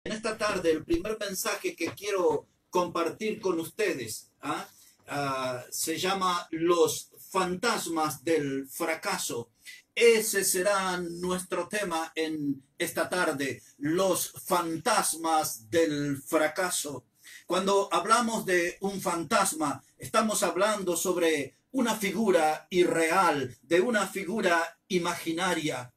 En esta tarde, el primer mensaje que quiero compartir con ustedes se llama Los fantasmas del fracaso. Ese será nuestro tema en esta tarde, los fantasmas del fracaso. Cuando hablamos de un fantasma, estamos hablando sobre una figura irreal, de una figura imaginaria.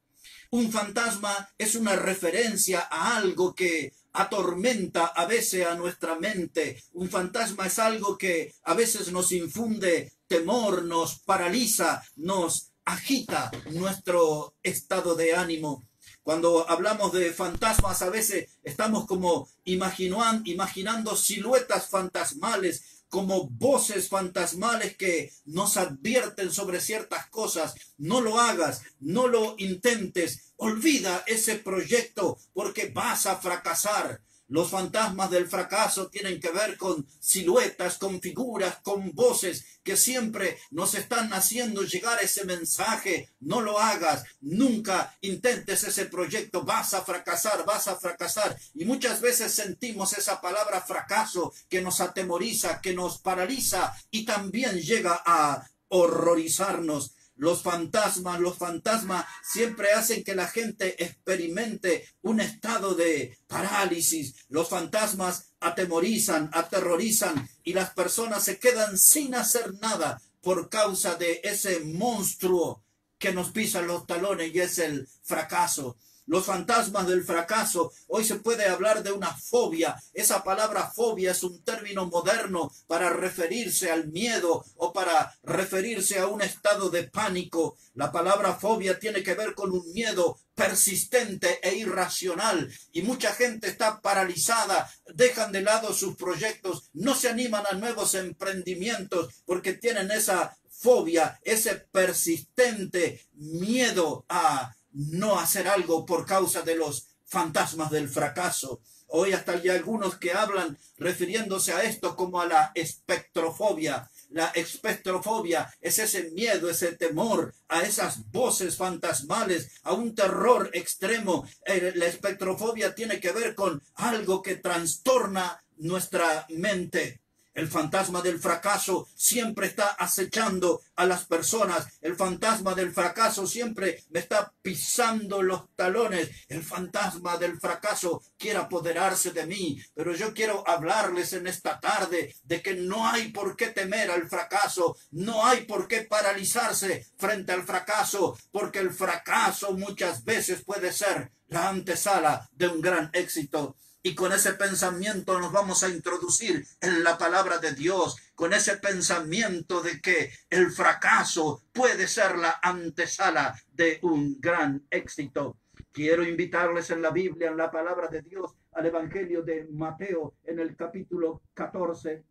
Un fantasma es una referencia a algo que atormenta a veces a nuestra mente. Un fantasma es algo que a veces nos infunde temor, nos paraliza, nos agita nuestro estado de ánimo. Cuando hablamos de fantasmas, a veces estamos como imaginando siluetas fantasmales, como voces fantasmales que nos advierten sobre ciertas cosas. No lo hagas, no lo intentes, olvida ese proyecto porque vas a fracasar. Los fantasmas del fracaso tienen que ver con siluetas, con figuras, con voces que siempre nos están haciendo llegar ese mensaje. No lo hagas, nunca intentes ese proyecto, vas a fracasar, vas a fracasar. Y muchas veces sentimos esa palabra fracaso que nos atemoriza, que nos paraliza y también llega a horrorizarnos. Los fantasmas siempre hacen que la gente experimente un estado de parálisis. Los fantasmas atemorizan, aterrorizan y las personas se quedan sin hacer nada por causa de ese monstruo que nos pisa los talones y es el fracaso. Los fantasmas del fracaso, hoy se puede hablar de una fobia. Esa palabra fobia es un término moderno para referirse al miedo o para referirse a un estado de pánico. La palabra fobia tiene que ver con un miedo persistente e irracional y mucha gente está paralizada, dejan de lado sus proyectos, no se animan a nuevos emprendimientos porque tienen esa fobia, ese persistente miedo a no hacer algo por causa de los fantasmas del fracaso. Hoy hasta hay algunos que hablan refiriéndose a esto como a la espectrofobia. La espectrofobia es ese miedo, ese temor a esas voces fantasmales, a un terror extremo. La espectrofobia tiene que ver con algo que trastorna nuestra mente. El fantasma del fracaso siempre está acechando a las personas. El fantasma del fracaso siempre me está pisando los talones. El fantasma del fracaso quiere apoderarse de mí. Pero yo quiero hablarles en esta tarde de que no hay por qué temer al fracaso. No hay por qué paralizarse frente al fracaso. Porque el fracaso muchas veces puede ser la antesala de un gran éxito. Y con ese pensamiento nos vamos a introducir en la palabra de Dios, con ese pensamiento de que el fracaso puede ser la antesala de un gran éxito. Quiero invitarles en la Biblia, en la palabra de Dios, al Evangelio de Mateo, en el capítulo 14.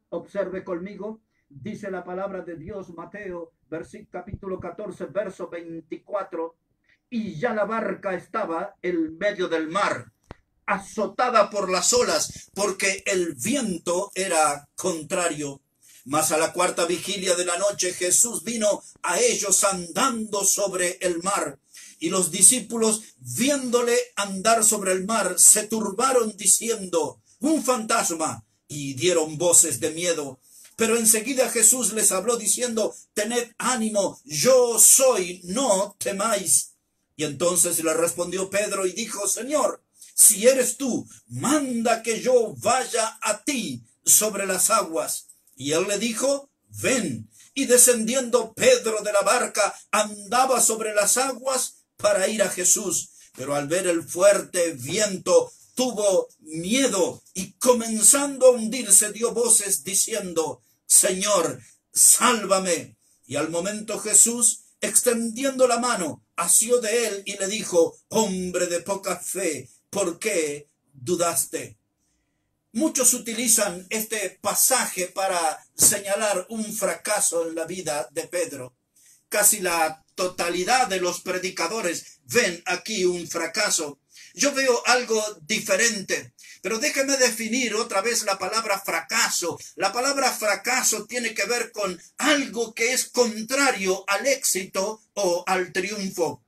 Observe conmigo, dice la palabra de Dios, Mateo, capítulo 14, verso 24. Y ya la barca estaba en medio del mar, azotada por las olas, porque el viento era contrario. Mas a la cuarta vigilia de la noche Jesús vino a ellos andando sobre el mar. Y los discípulos, viéndole andar sobre el mar, se turbaron diciendo: un fantasma, y dieron voces de miedo. Pero enseguida Jesús les habló diciendo: tened ánimo, yo soy, no temáis. Y entonces le respondió Pedro y dijo: Señor, si eres tú, manda que yo vaya a ti sobre las aguas. Y él le dijo: ven. Y descendiendo Pedro de la barca, andaba sobre las aguas para ir a Jesús. Pero al ver el fuerte viento, tuvo miedo y comenzando a hundirse dio voces diciendo: Señor, sálvame. Y al momento Jesús, extendiendo la mano, asió de él y le dijo: hombre de poca fe, ¿por qué dudaste? Muchos utilizan este pasaje para señalar un fracaso en la vida de Pedro. Casi la totalidad de los predicadores ven aquí un fracaso. Yo veo algo diferente, pero déjeme definir otra vez la palabra fracaso. La palabra fracaso tiene que ver con algo que es contrario al éxito o al triunfo.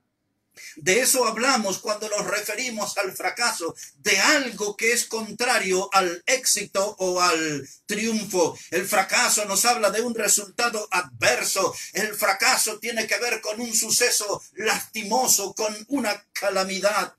De eso hablamos cuando nos referimos al fracaso, de algo que es contrario al éxito o al triunfo. El fracaso nos habla de un resultado adverso. El fracaso tiene que ver con un suceso lastimoso, con una calamidad.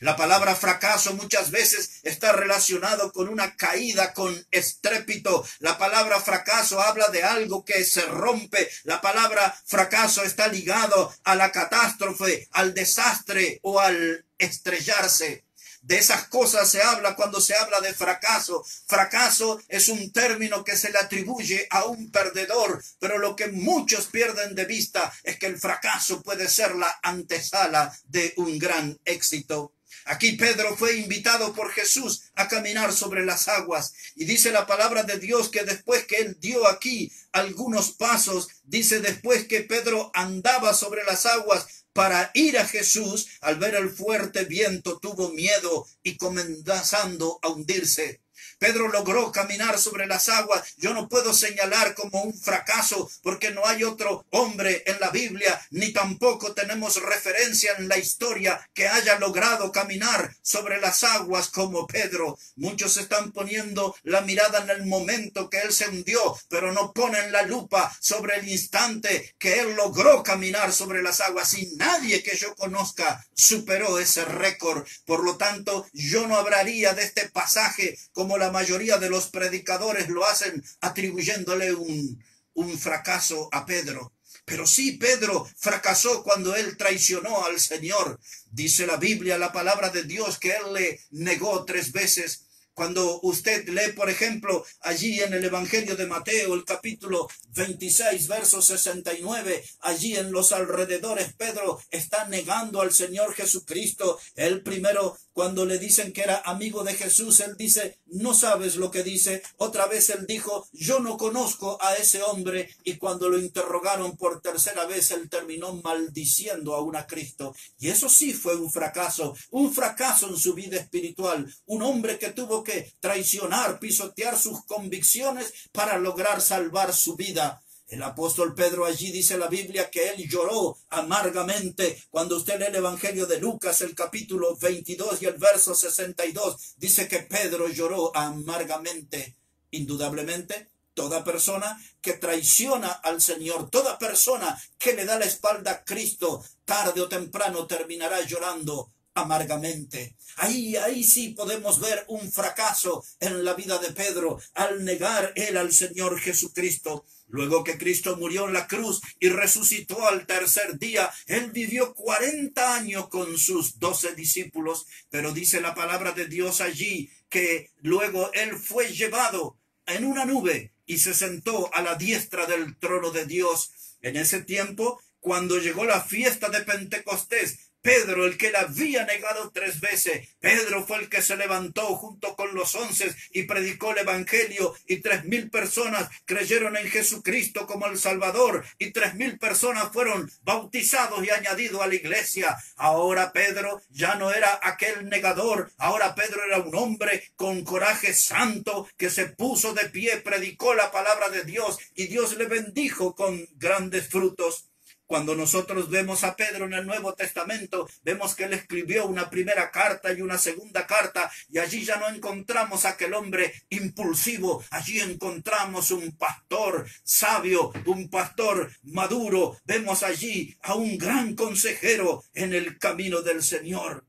La palabra fracaso muchas veces está relacionado con una caída, con estrépito. La palabra fracaso habla de algo que se rompe. La palabra fracaso está ligado a la catástrofe, al desastre o al estrellarse. De esas cosas se habla cuando se habla de fracaso. Fracaso es un término que se le atribuye a un perdedor, pero lo que muchos pierden de vista es que el fracaso puede ser la antesala de un gran éxito. Aquí Pedro fue invitado por Jesús a caminar sobre las aguas y dice la palabra de Dios que después que él dio aquí algunos pasos, dice después que Pedro andaba sobre las aguas para ir a Jesús, al ver el fuerte viento tuvo miedo y comenzando a hundirse. Pedro logró caminar sobre las aguas. Yo no puedo señalar como un fracaso porque no hay otro hombre en la Biblia, ni tampoco tenemos referencia en la historia que haya logrado caminar sobre las aguas como Pedro. Muchos están poniendo la mirada en el momento que él se hundió, pero no ponen la lupa sobre el instante que él logró caminar sobre las aguas, y nadie que yo conozca superó ese récord. Por lo tanto, yo no hablaría de este pasaje como la mayoría de los predicadores lo hacen, atribuyéndole un fracaso a Pedro. Pero sí, Pedro fracasó cuando él traicionó al Señor. Dice la Biblia, la palabra de Dios, que él le negó 3 veces. Cuando usted lee, por ejemplo, allí en el Evangelio de Mateo, el capítulo 26, verso 69, allí en los alrededores, Pedro está negando al Señor Jesucristo. Él primero, cuando le dicen que era amigo de Jesús, él dice, no sabes lo que dice. Otra vez él dijo, yo no conozco a ese hombre. Y cuando lo interrogaron por 3ª vez, él terminó maldiciendo aún a Cristo. Y eso sí fue un fracaso en su vida espiritual. Un hombre que tuvo que traicionar, pisotear sus convicciones para lograr salvar su vida. El apóstol Pedro, allí dice la Biblia que él lloró amargamente. Cuando usted lee el Evangelio de Lucas, el capítulo 22 y el verso 62, dice que Pedro lloró amargamente. Indudablemente, toda persona que traiciona al Señor, toda persona que le da la espalda a Cristo, tarde o temprano terminará llorando amargamente. Ahí sí podemos ver un fracaso en la vida de Pedro al negar él al Señor Jesucristo. Luego que Cristo murió en la cruz y resucitó al 3er día, él vivió 40 años con sus 12 discípulos, pero dice la palabra de Dios allí que luego él fue llevado en una nube y se sentó a la diestra del trono de Dios. En ese tiempo, cuando llegó la fiesta de Pentecostés, Pedro, el que la había negado 3 veces, Pedro fue el que se levantó junto con los 11 y predicó el evangelio, y 3,000 personas creyeron en Jesucristo como el Salvador, y 3,000 personas fueron bautizados y añadidos a la iglesia. Ahora Pedro ya no era aquel negador, ahora Pedro era un hombre con coraje santo que se puso de pie, predicó la palabra de Dios y Dios le bendijo con grandes frutos. Cuando nosotros vemos a Pedro en el Nuevo Testamento, vemos que él escribió una primera carta y una segunda carta, y allí ya no encontramos a aquel hombre impulsivo. Allí encontramos un pastor sabio, un pastor maduro. Vemos allí a un gran consejero en el camino del Señor.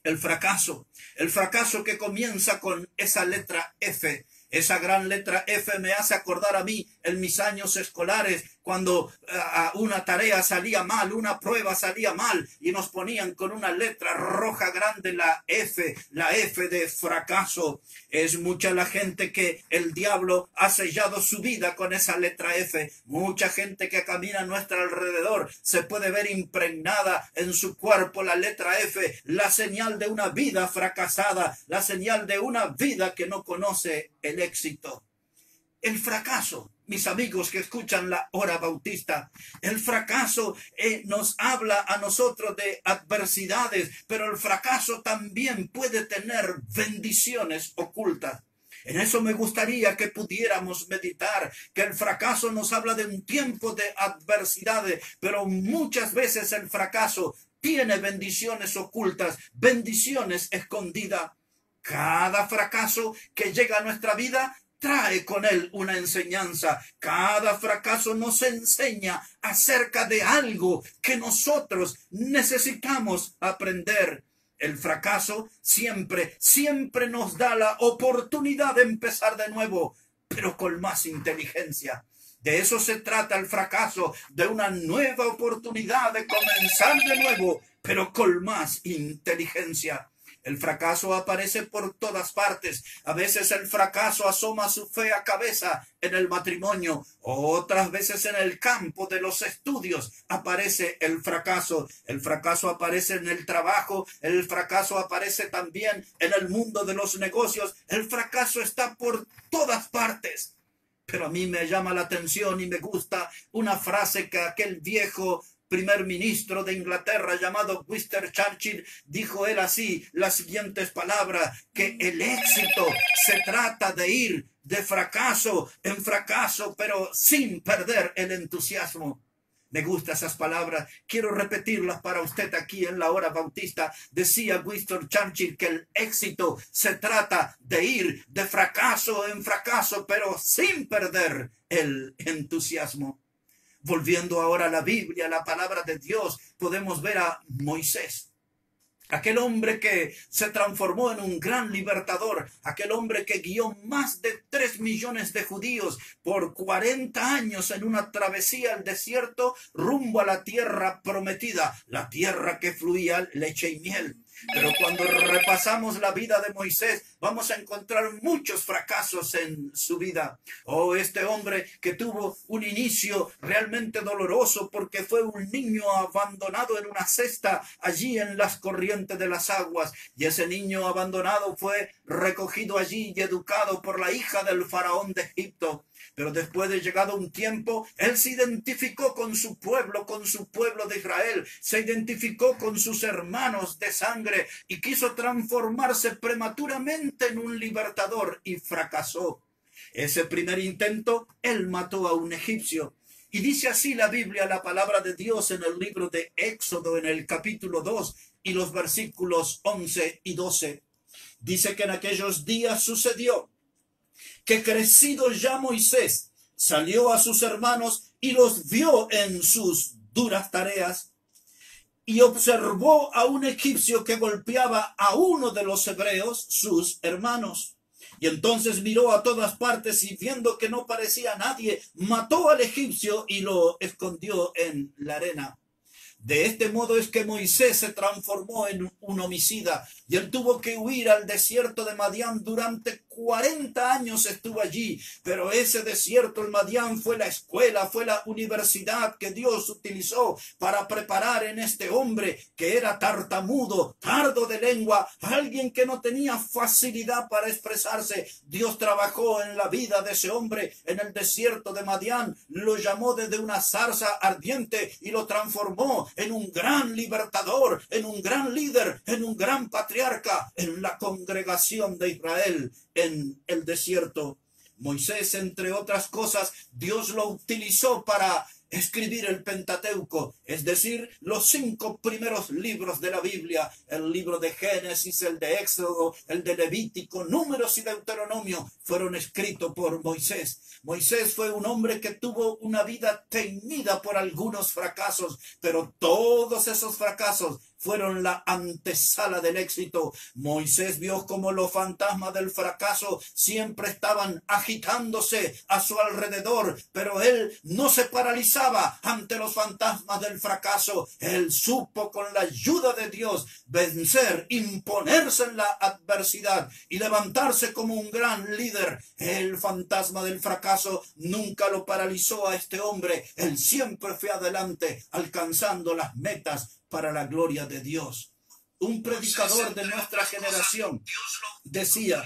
El fracaso que comienza con esa letra F. Esa gran letra F me hace acordar a mí en mis años escolares, cuando una tarea salía mal, una prueba salía mal, y nos ponían con una letra roja grande la F de fracaso. Es mucha la gente que el diablo ha sellado su vida con esa letra F. Mucha gente que camina a nuestro alrededor se puede ver impregnada en su cuerpo la letra F, la señal de una vida fracasada, la señal de una vida que no conoce el éxito. El fracaso, mis amigos que escuchan la hora bautista, el fracaso nos habla a nosotros de adversidades, pero el fracaso también puede tener bendiciones ocultas. En eso me gustaría que pudiéramos meditar, que el fracaso nos habla de un tiempo de adversidades, pero muchas veces el fracaso contiene bendiciones ocultas, bendiciones escondidas. Cada fracaso que llega a nuestra vida trae con él una enseñanza. Cada fracaso nos enseña acerca de algo que nosotros necesitamos aprender. El fracaso siempre nos da la oportunidad de empezar de nuevo, pero con más inteligencia. De eso se trata el fracaso, de una nueva oportunidad de comenzar de nuevo, pero con más inteligencia. El fracaso aparece por todas partes. A veces el fracaso asoma su fea cabeza en el matrimonio. Otras veces en el campo de los estudios aparece el fracaso. El fracaso aparece en el trabajo. El fracaso aparece también en el mundo de los negocios. El fracaso está por todas partes. Pero a mí me llama la atención y me gusta una frase que aquel viejo primer ministro de Inglaterra llamado Winston Churchill dijo él así, las siguientes palabras, que el éxito se trata de ir de fracaso en fracaso, pero sin perder el entusiasmo. Me gustan esas palabras, quiero repetirlas para usted aquí en la hora bautista. Decía Winston Churchill que el éxito se trata de ir de fracaso en fracaso, pero sin perder el entusiasmo. Volviendo ahora a la Biblia, la palabra de Dios, podemos ver a Moisés. Aquel hombre que se transformó en un gran libertador, aquel hombre que guió más de 3 millones de judíos por 40 años en una travesía al desierto rumbo a la tierra prometida, la tierra que fluía leche y miel. Pero cuando repasamos la vida de Moisés, vamos a encontrar muchos fracasos en su vida. Oh, este hombre que tuvo un inicio realmente doloroso porque fue un niño abandonado en una cesta allí en las corrientes de las aguas. Y ese niño abandonado fue recogido allí y educado por la hija del faraón de Egipto. Pero después de llegado un tiempo, él se identificó con su pueblo de Israel, se identificó con sus hermanos de sangre y quiso transformarse prematuramente en un libertador y fracasó. Ese primer intento, él mató a un egipcio. Y dice así la Biblia, la palabra de Dios en el libro de Éxodo, en el capítulo 2 y los versículos 11 y 12. Dice que en aquellos días sucedió que crecido ya Moisés salió a sus hermanos y los vio en sus duras tareas y observó a un egipcio que golpeaba a uno de los hebreos, sus hermanos. Y entonces miró a todas partes y viendo que no parecía nadie, mató al egipcio y lo escondió en la arena. De este modo es que Moisés se transformó en un homicida y él tuvo que huir al desierto de Madián. Durante 40 años estuvo allí, pero ese desierto, el Madián, fue la escuela, fue la universidad que Dios utilizó para preparar en este hombre que era tartamudo, tardo de lengua, alguien que no tenía facilidad para expresarse. Dios trabajó en la vida de ese hombre en el desierto de Madián, lo llamó desde una zarza ardiente y lo transformó en un gran libertador, en un gran líder, en un gran patriarca en la congregación de Israel en el desierto. Moisés, entre otras cosas, Dios lo utilizó para escribir el Pentateuco, es decir, los 5 primeros libros de la Biblia, el libro de Génesis, el de Éxodo, el de Levítico, Números y Deuteronomio, fueron escritos por Moisés. Moisés fue un hombre que tuvo una vida teñida por algunos fracasos, pero todos esos fracasos fueron la antesala del éxito. Moisés vio como los fantasmas del fracaso siempre estaban agitándose a su alrededor, pero él no se paralizaba ante los fantasmas del fracaso. Él supo con la ayuda de Dios vencer, imponerse en la adversidad y levantarse como un gran líder. El fantasma del fracaso nunca lo paralizó a este hombre. Él siempre fue adelante, alcanzando las metas para la gloria de Dios. Un predicador de nuestra generación decía: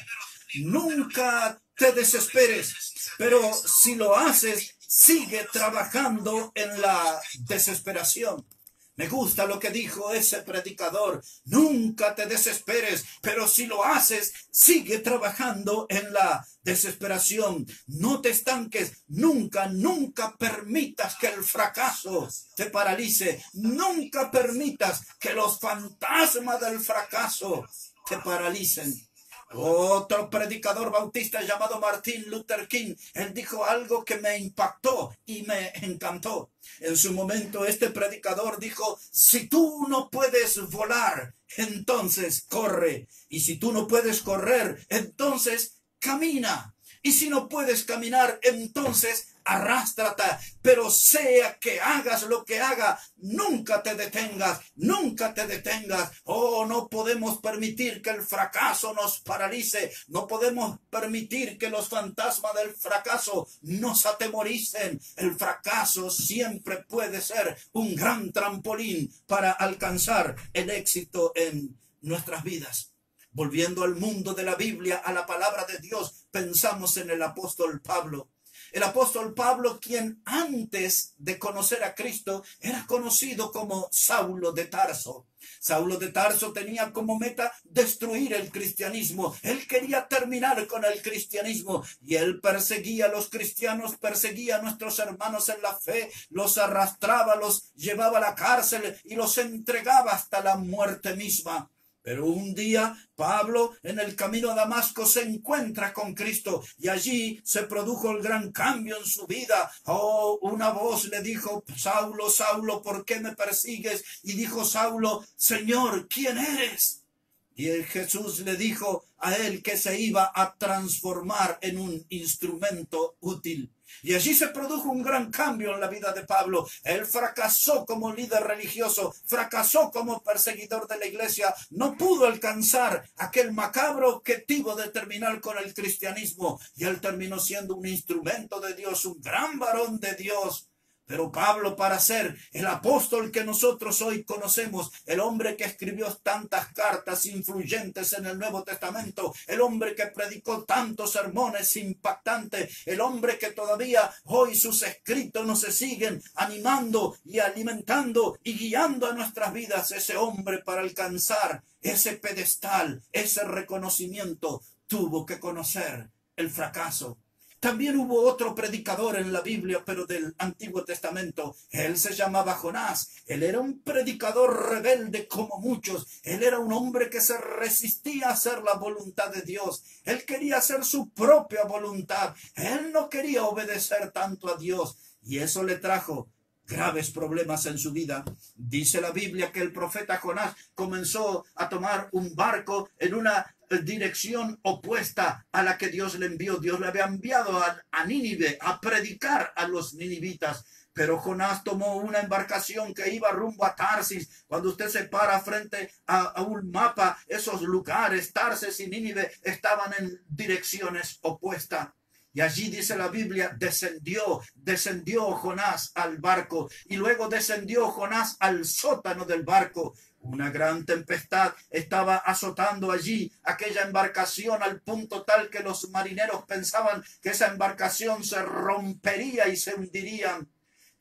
nunca te desesperes, pero si lo haces, sigue trabajando en la desesperación. Me gusta lo que dijo ese predicador. Nunca te desesperes, pero si lo haces, sigue trabajando en la desesperación. No te estanques. Nunca, nunca permitas que el fracaso te paralice. Nunca permitas que los fantasmas del fracaso te paralicen. Otro predicador bautista llamado Martin Luther King, él dijo algo que me impactó y me encantó. En su momento este predicador dijo: si tú no puedes volar, entonces corre. Y si tú no puedes correr, entonces camina. Y si no puedes caminar, entonces arrástrate. Pero sea que hagas lo que haga, nunca te detengas, nunca te detengas. Oh, no podemos permitir que el fracaso nos paralice. No podemos permitir que los fantasmas del fracaso nos atemoricen. El fracaso siempre puede ser un gran trampolín para alcanzar el éxito en nuestras vidas. Volviendo al mundo de la Biblia, a la palabra de Dios, pensamos en el apóstol Pablo. El apóstol Pablo, quien antes de conocer a Cristo era conocido como Saulo de Tarso. Saulo de Tarso tenía como meta destruir el cristianismo. Él quería terminar con el cristianismo y él perseguía a los cristianos, perseguía a nuestros hermanos en la fe, los arrastraba, los llevaba a la cárcel y los entregaba hasta la muerte misma. Pero un día Pablo en el camino a Damasco se encuentra con Cristo y allí se produjo el gran cambio en su vida. Oh, una voz le dijo: Saulo, Saulo, ¿por qué me persigues? Y dijo Saulo: Señor, ¿quién eres? Y Jesús le dijo a él que se iba a transformar en un instrumento útil. Y allí se produjo un gran cambio en la vida de Pablo. Él fracasó como líder religioso, fracasó como perseguidor de la iglesia, no pudo alcanzar aquel macabro objetivo de terminar con el cristianismo. Y él terminó siendo un instrumento de Dios, un gran varón de Dios. Pero Pablo, para ser el apóstol que nosotros hoy conocemos, el hombre que escribió tantas cartas influyentes en el Nuevo Testamento, el hombre que predicó tantos sermones impactantes, el hombre que todavía hoy sus escritos nos siguen animando y alimentando y guiando a nuestras vidas, ese hombre, para alcanzar ese pedestal, ese reconocimiento, tuvo que conocer el fracaso. También hubo otro predicador en la Biblia, pero del Antiguo Testamento. Él se llamaba Jonás. Él era un predicador rebelde como muchos. Él era un hombre que se resistía a hacer la voluntad de Dios. Él quería hacer su propia voluntad. Él no quería obedecer tanto a Dios. Y eso le trajo graves problemas en su vida. Dice la Biblia que el profeta Jonás comenzó a tomar un barco en una dirección opuesta a la que Dios le envió. Dios le había enviado a Nínive a predicar a los ninivitas. Pero Jonás tomó una embarcación que iba rumbo a Tarsis. Cuando usted se para frente a un mapa, esos lugares, Tarsis y Nínive, estaban en direcciones opuestas. Y allí dice la Biblia, descendió Jonás al barco y luego descendió Jonás al sótano del barco. Una gran tempestad estaba azotando allí aquella embarcación al punto tal que los marineros pensaban que esa embarcación se rompería y se hundirían.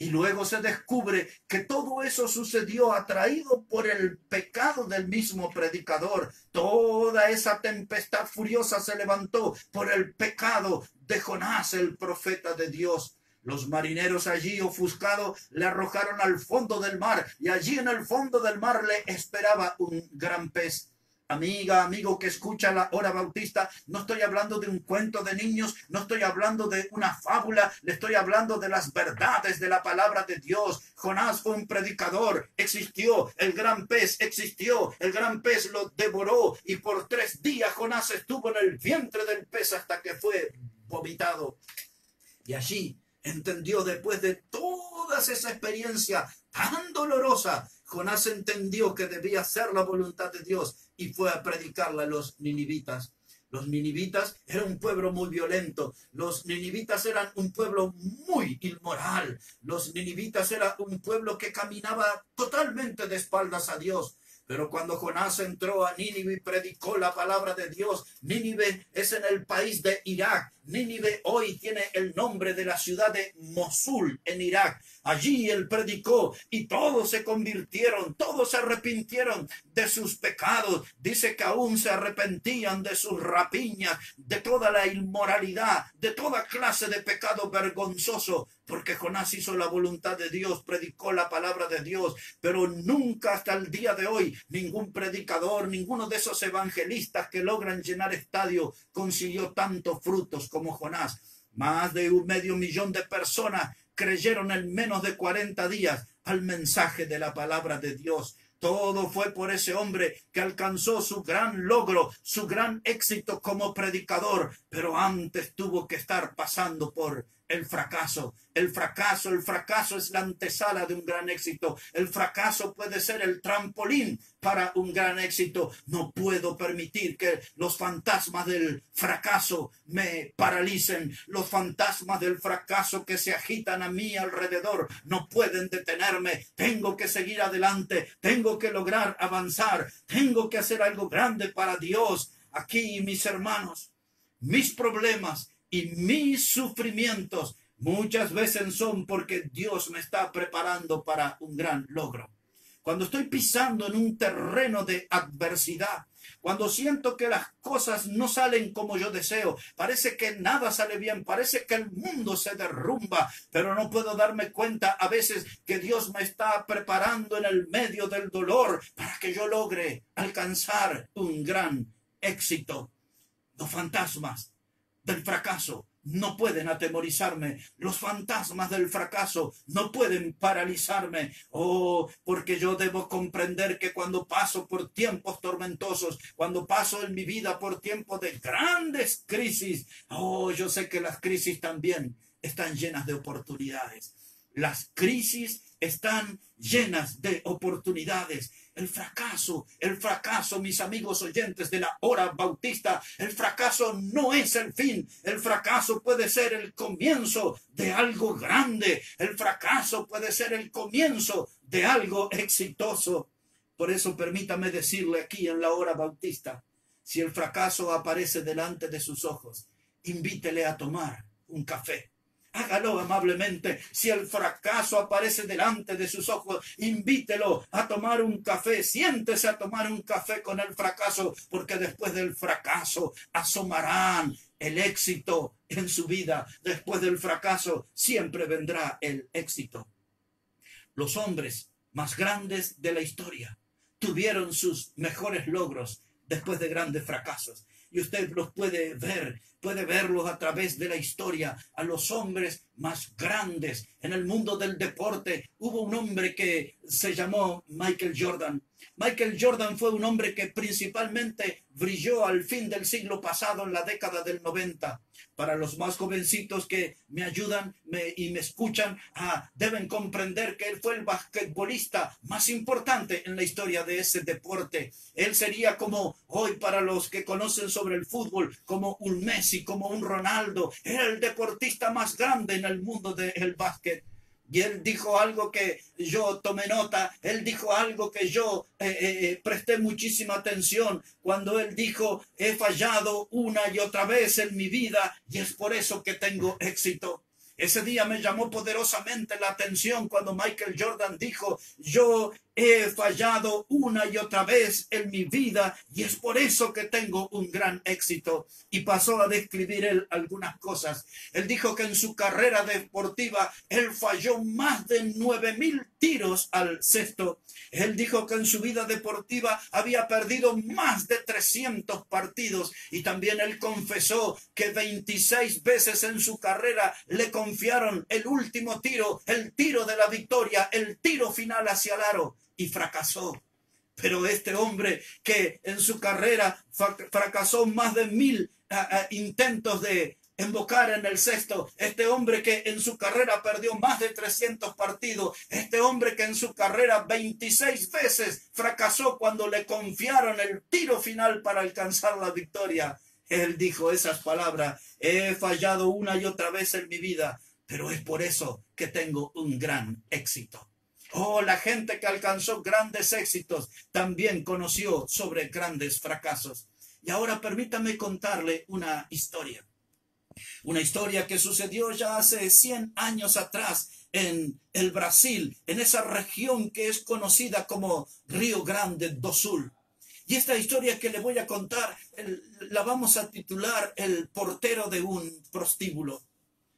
Y luego se descubre que todo eso sucedió atraído por el pecado del mismo predicador. Toda esa tempestad furiosa se levantó por el pecado de Jonás, el profeta de Dios. Los marineros allí ofuscados le arrojaron al fondo del mar y allí en el fondo del mar le esperaba un gran pez. Amiga, amigo que escucha la hora bautista, no estoy hablando de un cuento de niños, no estoy hablando de una fábula, le estoy hablando de las verdades de la palabra de Dios. Jonás fue un predicador, existió, el gran pez existió, el gran pez lo devoró y por 3 días Jonás estuvo en el vientre del pez hasta que fue vomitado. Y allí entendió, después de toda esa experiencia tan dolorosa, Jonás entendió que debía hacer la voluntad de Dios y fue a predicarla a los ninivitas. Los ninivitas eran un pueblo muy violento. Los ninivitas eran un pueblo muy inmoral. Los ninivitas eran un pueblo que caminaba totalmente de espaldas a Dios. Pero cuando Jonás entró a Nínive y predicó la palabra de Dios, Nínive es en el país de Irak. Nínive hoy tiene el nombre de la ciudad de Mosul en Irak. Allí él predicó y todos se convirtieron, todos se arrepintieron de sus pecados. Dice que aún se arrepentían de sus rapiñas, de toda la inmoralidad, de toda clase de pecado vergonzoso, porque Jonás hizo la voluntad de Dios, predicó la palabra de Dios, pero nunca hasta el día de hoy ningún predicador, ninguno de esos evangelistas que logran llenar estadios consiguió tantos frutos como Jonás. Más de 500,000 de personas creyeron en menos de 40 días al mensaje de la palabra de Dios. Todo fue por ese hombre que alcanzó su gran logro, su gran éxito como predicador, pero antes tuvo que estar pasando por el fracaso. El fracaso es la antesala de un gran éxito. El fracaso puede ser el trampolín para un gran éxito. No puedo permitir que los fantasmas del fracaso me paralicen. Los fantasmas del fracaso que se agitan a mi alrededor no pueden detenerme. Tengo que seguir adelante. Tengo que lograr avanzar. Tengo que hacer algo grande para Dios. Aquí, mis hermanos, mis problemas y mis sufrimientos muchas veces son porque Dios me está preparando para un gran logro. Cuando estoy pisando en un terreno de adversidad, cuando siento que las cosas no salen como yo deseo, parece que nada sale bien, parece que el mundo se derrumba, pero no puedo darme cuenta a veces que Dios me está preparando en el medio del dolor para que yo logre alcanzar un gran éxito. Los fantasmas del fracaso no pueden atemorizarme. Los fantasmas del fracaso no pueden paralizarme. Oh, porque yo debo comprender que cuando paso por tiempos tormentosos, cuando paso en mi vida por tiempos de grandes crisis, oh, yo sé que las crisis también están llenas de oportunidades. Las crisis están llenas de oportunidades. El fracaso, mis amigos oyentes de la hora bautista, el fracaso no es el fin. El fracaso puede ser el comienzo de algo grande. El fracaso puede ser el comienzo de algo exitoso. Por eso permítame decirle aquí en la hora bautista, si el fracaso aparece delante de sus ojos, invítele a tomar un café. Hágalo amablemente. Si el fracaso aparece delante de sus ojos, invítelo a tomar un café. Siéntese a tomar un café con el fracaso, porque después del fracaso asomarán el éxito en su vida. Después del fracaso siempre vendrá el éxito. Los hombres más grandes de la historia tuvieron sus mejores logros después de grandes fracasos. Y usted los puede verlos a través de la historia, a los hombres más grandes. En el mundo del deporte hubo un hombre que se llamó Michael Jordan. Michael Jordan fue un hombre que principalmente brilló al fin del siglo pasado, en la década del 90. Para los más jovencitos que me ayudan y me escuchan, deben comprender que él fue el basquetbolista más importante en la historia de ese deporte. Él sería como hoy, para los que conocen sobre el fútbol, como un Messi, como un Ronaldo. Era el deportista más grande en el mundo del básquet. Y él dijo algo que yo tomé nota, él dijo algo que yo presté muchísima atención, cuando él dijo: he fallado una y otra vez en mi vida y es por eso que tengo éxito. Ese día me llamó poderosamente la atención cuando Michael Jordan dijo: yo he fallado una y otra vez en mi vida y es por eso que tengo un gran éxito. Y pasó a describir él algunas cosas. Él dijo que en su carrera deportiva él falló más de 9,000 tiros al cesto. Él dijo que en su vida deportiva había perdido más de 300 partidos, y también él confesó que 26 veces en su carrera le confiaron el último tiro, el tiro de la victoria, el tiro final hacia el aro, y fracasó. Pero este hombre que en su carrera fracasó más de 1,000 intentos de embocar en el cesto, este hombre que en su carrera perdió más de 300 partidos, este hombre que en su carrera 26 veces fracasó cuando le confiaron el tiro final para alcanzar la victoria, él dijo esas palabras: he fallado una y otra vez en mi vida, pero es por eso que tengo un gran éxito. Oh, la gente que alcanzó grandes éxitos también conoció sobre grandes fracasos. Y ahora permítame contarle una historia que sucedió ya hace 100 años atrás en el Brasil, en esa región que es conocida como Río Grande do Sul. Y esta historia que le voy a contar la vamos a titular El portero de un prostíbulo.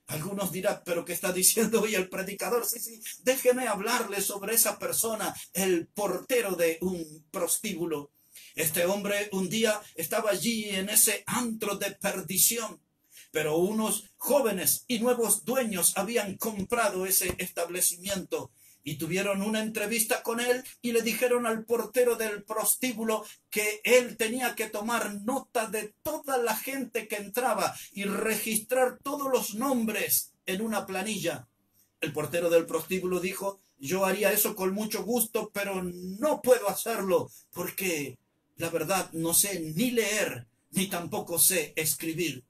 Algunos dirán, pero ¿qué está diciendo hoy el predicador? Sí, sí, déjeme hablarle sobre esa persona, el portero de un prostíbulo. Este hombre un día estaba allí en ese antro de perdición, pero unos jóvenes y nuevos dueños habían comprado ese establecimiento y tuvieron una entrevista con él y le dijeron al portero del prostíbulo que él tenía que tomar nota de toda la gente que entraba y registrar todos los nombres en una planilla. El portero del prostíbulo dijo, yo haría eso con mucho gusto, pero no puedo hacerlo porque la verdad no sé ni leer ni tampoco sé escribir.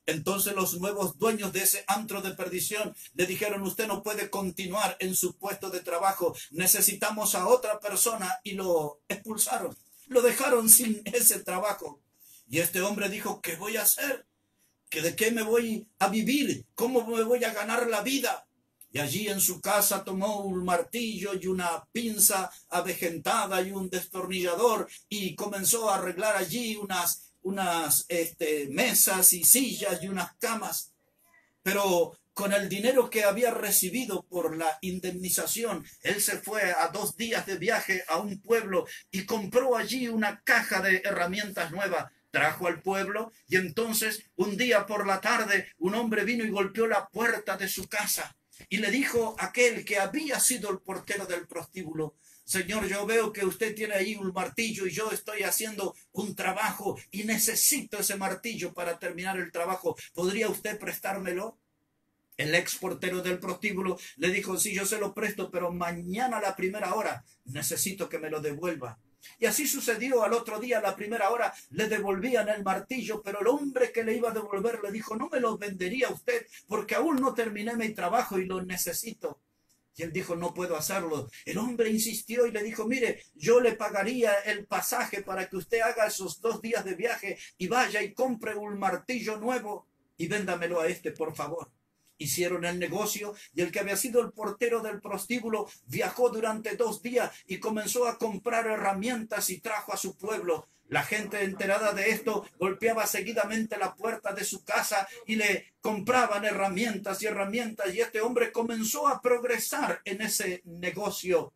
Entonces los nuevos dueños de ese antro de perdición le dijeron, usted no puede continuar en su puesto de trabajo, necesitamos a otra persona, y lo expulsaron, lo dejaron sin ese trabajo. Y este hombre dijo, ¿qué voy a hacer? ¿Que de qué me voy a vivir? ¿Cómo me voy a ganar la vida? Y allí en su casa tomó un martillo y una pinza avejentada y un destornillador y comenzó a arreglar allí unas mesas y sillas y unas camas. Pero con el dinero que había recibido por la indemnización, él se fue a 2 días de viaje a un pueblo y compró allí una caja de herramientas nuevas. Trajo al pueblo y entonces un día por la tarde un hombre vino y golpeó la puerta de su casa y le dijo a aquel que había sido el portero del prostíbulo, señor, yo veo que usted tiene ahí un martillo y yo estoy haciendo un trabajo y necesito ese martillo para terminar el trabajo. ¿Podría usted prestármelo? El ex portero del prostíbulo le dijo, sí, yo se lo presto, pero mañana a la primera hora necesito que me lo devuelva. Y así sucedió. Al otro día, a la primera hora, le devolvían el martillo, pero el hombre que le iba a devolver le dijo, no me lo vendería usted porque aún no terminé mi trabajo y lo necesito. Y él dijo, no puedo hacerlo. El hombre insistió y le dijo, mire, yo le pagaría el pasaje para que usted haga esos 2 días de viaje y vaya y compre un martillo nuevo y véndamelo a este, por favor. Hicieron el negocio y el que había sido el portero del prostíbulo viajó durante 2 días y comenzó a comprar herramientas y trajo a su pueblo. La gente enterada de esto golpeaba seguidamente la puerta de su casa y le compraban herramientas y herramientas, y este hombre comenzó a progresar en ese negocio.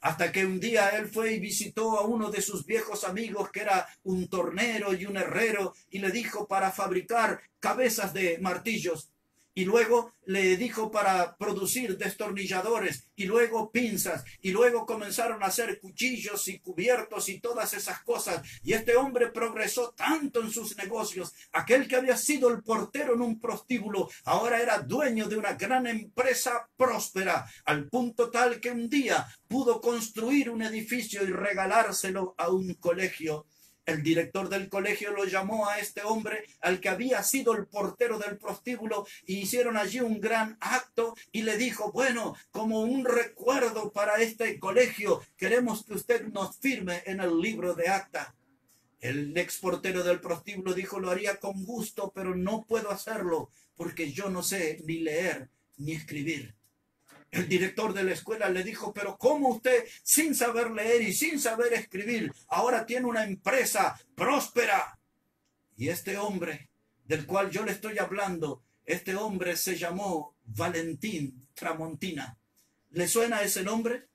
Hasta que un día él fue y visitó a uno de sus viejos amigos que era un tornero y un herrero y le dijo para fabricar cabezas de martillos. Y luego le dijo para producir destornilladores y luego pinzas y luego comenzaron a hacer cuchillos y cubiertos y todas esas cosas. Y este hombre progresó tanto en sus negocios. Aquel que había sido el portero en un prostíbulo ahora era dueño de una gran empresa próspera, al punto tal que un día pudo construir un edificio y regalárselo a un colegio. El director del colegio lo llamó a este hombre, al que había sido el portero del prostíbulo, y hicieron allí un gran acto y le dijo, bueno, como un recuerdo para este colegio, queremos que usted nos firme en el libro de acta. El ex portero del prostíbulo dijo, lo haría con gusto, pero no puedo hacerlo porque yo no sé ni leer ni escribir. El director de la escuela le dijo, pero ¿cómo usted, sin saber leer y sin saber escribir, ahora tiene una empresa próspera? Y este hombre del cual yo le estoy hablando, este hombre se llamó Valentín Tramontina. ¿Le suena ese nombre?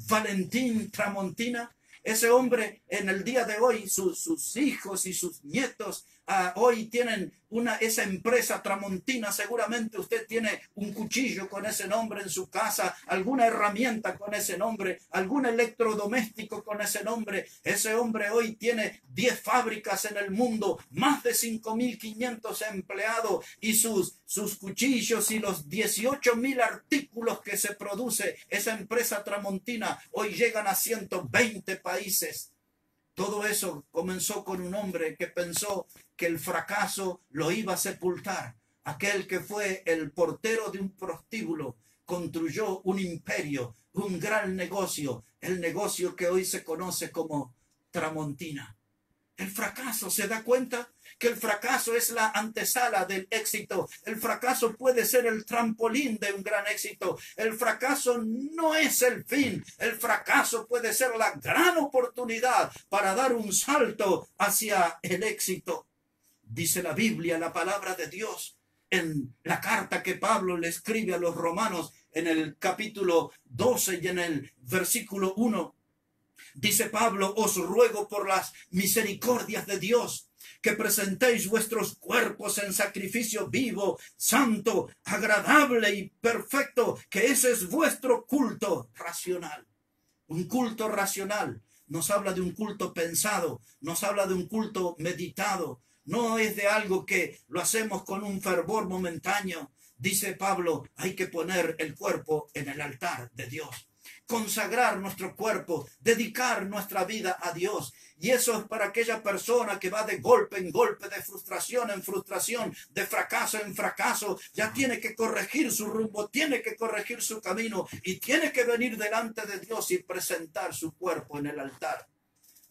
Valentín Tramontina. Ese hombre en el día de hoy, sus hijos y sus nietos hoy tienen esa empresa Tramontina. Seguramente usted tiene un cuchillo con ese nombre en su casa, alguna herramienta con ese nombre, algún electrodoméstico con ese nombre. Ese hombre hoy tiene 10 fábricas en el mundo, más de 5.500 empleados y sus cuchillos y los 18.000 artículos que se produce esa empresa Tramontina hoy llegan a 120 países. Todo eso comenzó con un hombre que pensó que el fracaso lo iba a sepultar. Aquel que fue el portero de un prostíbulo construyó un imperio un gran negocio, el negocio que hoy se conoce como Tramontina. El fracaso, ¿se da cuenta? Que el fracaso es la antesala del éxito. El fracaso puede ser el trampolín de un gran éxito. El fracaso no es el fin. El fracaso puede ser la gran oportunidad para dar un salto hacia el éxito. Dice la Biblia, la palabra de Dios, en la carta que Pablo le escribe a los romanos en el capítulo 12 y en el versículo 1. Dice Pablo, os ruego por las misericordias de Dios que presentéis vuestros cuerpos en sacrificio vivo, santo, agradable y perfecto, que ese es vuestro culto racional. Un culto racional nos habla de un culto pensado, nos habla de un culto meditado, no es de algo que lo hacemos con un fervor momentáneo. Dice Pablo, hay que poner el cuerpo en el altar de Dios. Consagrar nuestro cuerpo, dedicar nuestra vida a Dios. Y eso es para aquella persona que va de golpe en golpe, de frustración en frustración, de fracaso en fracaso. Ya tiene que corregir su rumbo, tiene que corregir su camino y tiene que venir delante de Dios y presentar su cuerpo en el altar.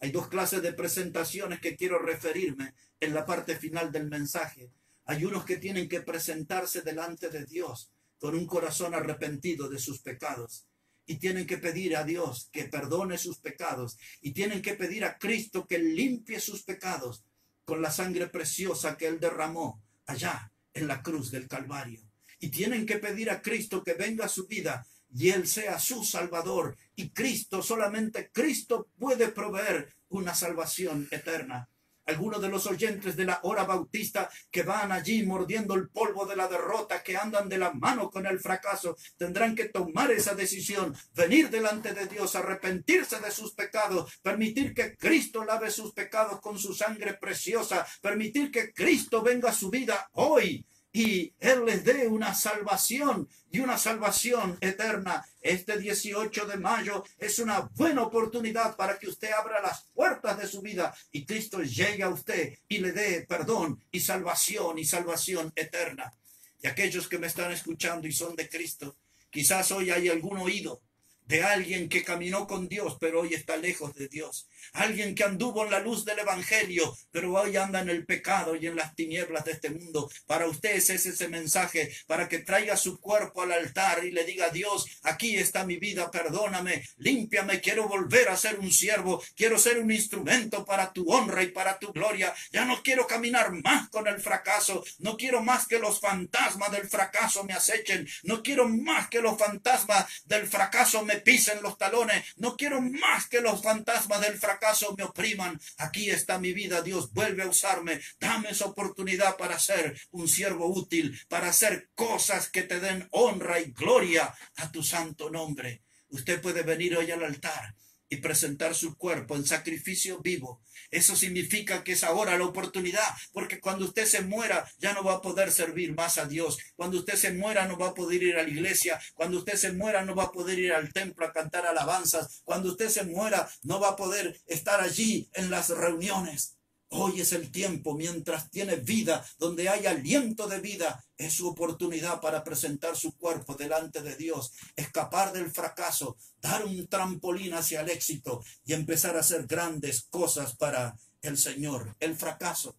Hay dos clases de presentaciones que quiero referirme en la parte final del mensaje. Hay unos que tienen que presentarse delante de Dios con un corazón arrepentido de sus pecados. Y tienen que pedir a Dios que perdone sus pecados. Y tienen que pedir a Cristo que limpie sus pecados con la sangre preciosa que Él derramó allá en la cruz del Calvario. Y tienen que pedir a Cristo que venga a su vida y Él sea su Salvador. Y Cristo, solamente Cristo puede proveer una salvación eterna. Algunos de los oyentes de la hora bautista que van allí mordiendo el polvo de la derrota, que andan de la mano con el fracaso, tendrán que tomar esa decisión, venir delante de Dios, arrepentirse de sus pecados, permitir que Cristo lave sus pecados con su sangre preciosa, permitir que Cristo venga a su vida hoy y Él les dé una salvación y una salvación eterna. Este 18 de mayo es una buena oportunidad para que usted abra las puertas de su vida y Cristo llegue a usted y le dé perdón y salvación eterna. Y aquellos que me están escuchando y son de Cristo, quizás hoy hay algún oído de alguien que caminó con Dios, pero hoy está lejos de Dios. Alguien que anduvo en la luz del Evangelio, pero hoy anda en el pecado y en las tinieblas de este mundo. Para usted es ese mensaje, para que traiga su cuerpo al altar y le diga: Dios, aquí está mi vida, perdóname, límpiame, quiero volver a ser un siervo, quiero ser un instrumento para tu honra y para tu gloria. Ya no quiero caminar más con el fracaso, no quiero más que los fantasmas del fracaso me acechen, no quiero más que los fantasmas del fracaso me pisen los talones, no quiero más que los fantasmas del fracaso me opriman. Aquí está mi vida, Dios, vuelve a usarme, dame esa oportunidad para ser un siervo útil, para hacer cosas que te den honra y gloria a tu santo nombre. Usted puede venir hoy al altar y presentar su cuerpo en sacrificio vivo. Eso significa que es ahora la oportunidad, porque cuando usted se muera ya no va a poder servir más a Dios. Cuando usted se muera no va a poder ir a la iglesia. Cuando usted se muera no va a poder ir al templo a cantar alabanzas. Cuando usted se muera no va a poder estar allí en las reuniones. Hoy es el tiempo, mientras tiene vida, donde hay aliento de vida, es su oportunidad para presentar su cuerpo delante de Dios, escapar del fracaso, dar un trampolín hacia el éxito y empezar a hacer grandes cosas para el Señor. El fracaso,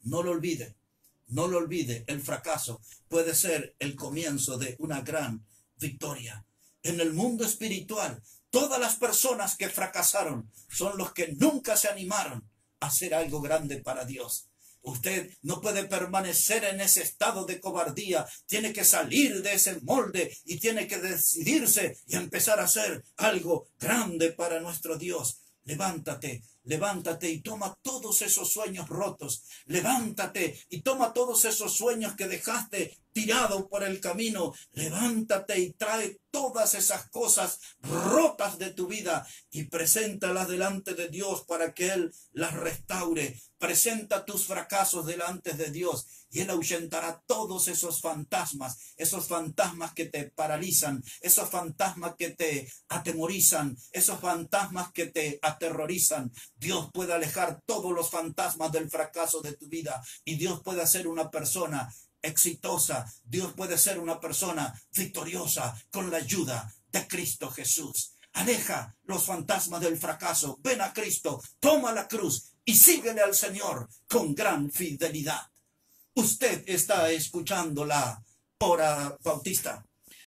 no lo olvide, no lo olvide, el fracaso puede ser el comienzo de una gran victoria. En el mundo espiritual, todas las personas que fracasaron son los que nunca se animaron hacer algo grande para Dios. Usted no puede permanecer en ese estado de cobardía. Tiene que salir de ese molde y tiene que decidirse y empezar a hacer algo grande para nuestro Dios. Levántate, levántate y toma todos esos sueños rotos. Levántate y toma todos esos sueños que dejaste tirado por el camino. Levántate y trae todas esas cosas rotas de tu vida y preséntalas delante de Dios para que Él las restaure. Presenta tus fracasos delante de Dios y Él ahuyentará todos esos fantasmas que te paralizan, esos fantasmas que te atemorizan, esos fantasmas que te aterrorizan. Dios puede alejar todos los fantasmas del fracaso de tu vida y Dios puede hacer una persona exitosa. Dios puede ser una persona victoriosa con la ayuda de Cristo Jesús. Aleja los fantasmas del fracaso. Ven a Cristo, toma la cruz y síguele al Señor con gran fidelidad. Usted está escuchando la hora bautista.